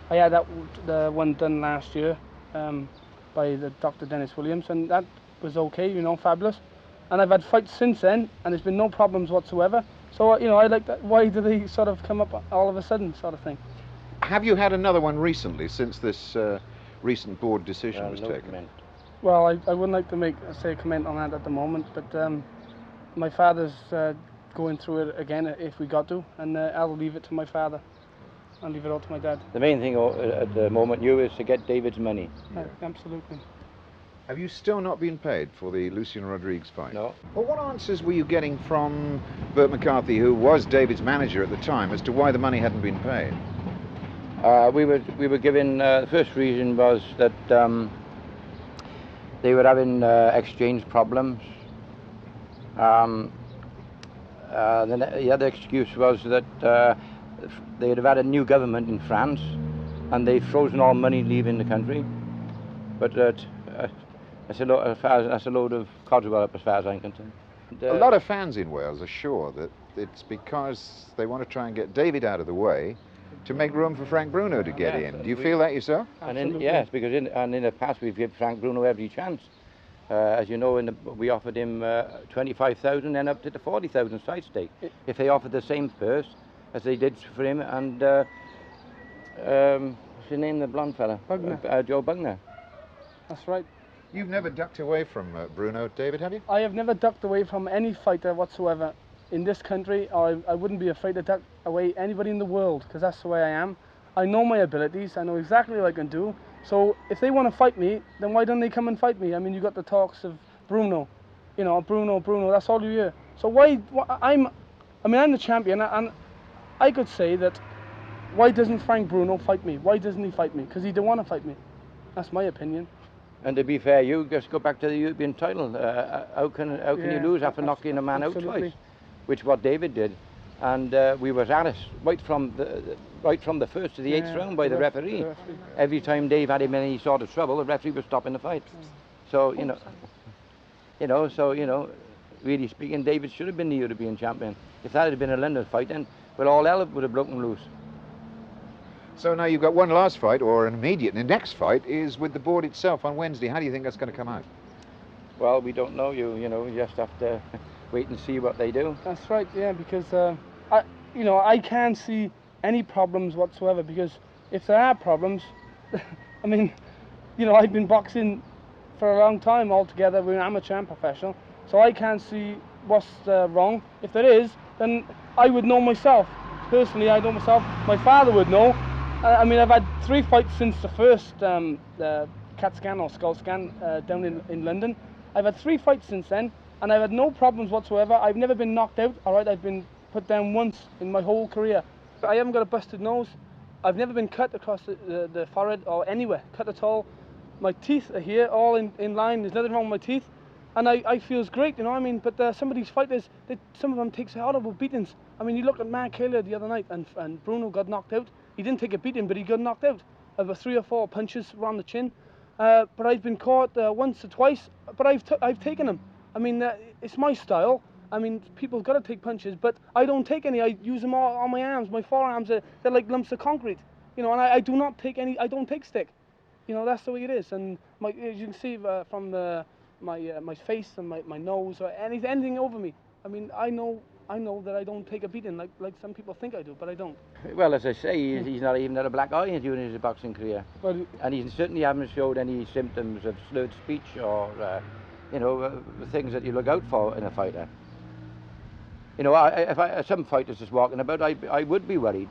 I had the one done last year by the Dr. Dennis Williams, and that was okay, you know, fabulous. And I've had fights since then, and there's been no problems whatsoever. So, you know, I like that. Why do they sort of come up all of a sudden, sort of thing? Have you had another one recently, since this recent board decision was taken? Comment. Well, I wouldn't like to say a comment on that at the moment, but my father's going through it again if we got to, and I'll leave it to my father. I'll leave it all to my dad. The main thing at the moment, is to get David's money. Yeah. Absolutely. Have you still not been paid for the Lucian Rodriguez fight? No. Well, what answers were you getting from Bert McCarthy, who was David's manager at the time, as to why the money hadn't been paid? We were given, the first reason was that they were having exchange problems. The other excuse was that they had had a new government in France, and they'd frozen all money leaving the country. But that's a load of codswell up as far as I'm concerned. A lot of fans in Wales are sure that it's because they want to try and get David out of the way to make room for Frank Bruno to get in. Do you feel that yourself? Absolutely. Because in the past we've given Frank Bruno every chance. As you know, we offered him 25,000 and up to the 40,000 side stake. If they offered the same Pearce as they did for him and what's his name, the blonde fella? Bugner. Joe Bugner. That's right. You've never ducked away from Bruno, David, have you? I have never ducked away from any fighter whatsoever in this country, or I wouldn't be afraid to duck away anybody in the world, because that's the way I am. I know my abilities, I know exactly what I can do, so if they want to fight me, then why don't they come and fight me? I mean, you got the talks of Bruno, you know, Bruno, that's all you hear. So I'm the champion, and I could say that, why doesn't Frank Bruno fight me? Why doesn't he fight me? Because he don't want to fight me. That's my opinion. And to be fair, you just go back to the European title. How can you lose after knocking a man out twice? Which what David did, and we was at it right from the first to the eighth round by the referee. Every time Dave had him in any sort of trouble, the referee was stopping the fight. So really speaking, David should have been the European champion. If that had been a London fight, then well, all hell would have broken loose. So now you've got one last fight, or an immediate, and the next fight is with the board itself on Wednesday. How do you think that's going to come out? Well, we don't know. You just have to wait and see what they do. That's right, yeah, because I can't see any problems whatsoever, because if there are problems, I mean, I've been boxing for a long time altogether. We're amateur and professional, so I can't see what's wrong. If there is, then I would know myself. Personally, I know myself. My father would know. I mean, I've had 3 fights since the first CAT scan or skull scan down in London. I've had 3 fights since then, and I've had no problems whatsoever. I've never been knocked out, all right? I've been put down once in my whole career. I haven't got a busted nose. I've never been cut across the forehead or anywhere, cut at all. My teeth are here, all in line. There's nothing wrong with my teeth. And I feels great, you know what I mean? But some of these fighters, some of them take horrible beatings. I mean, you look at Mark Taylor the other night, and Bruno got knocked out. He didn't take a beating, but he got knocked out. About 3 or 4 punches around the chin. But I've been caught once or twice, but I've taken them. I mean, it's my style. I mean, people's got to take punches, but I don't take any. I use them all on my arms. My forearms, they're like lumps of concrete. And I do not take any. I don't take stick. That's the way it is. And as you can see from my face and my nose or anything over me. I mean, I know that I don't take a beating like some people think I do, but I don't. Well, as I say, he's not even had a black eye during his boxing career. And he certainly hasn't showed any symptoms of slurred speech or, things that you look out for in a fighter. If some fighters just walking about, I would be worried,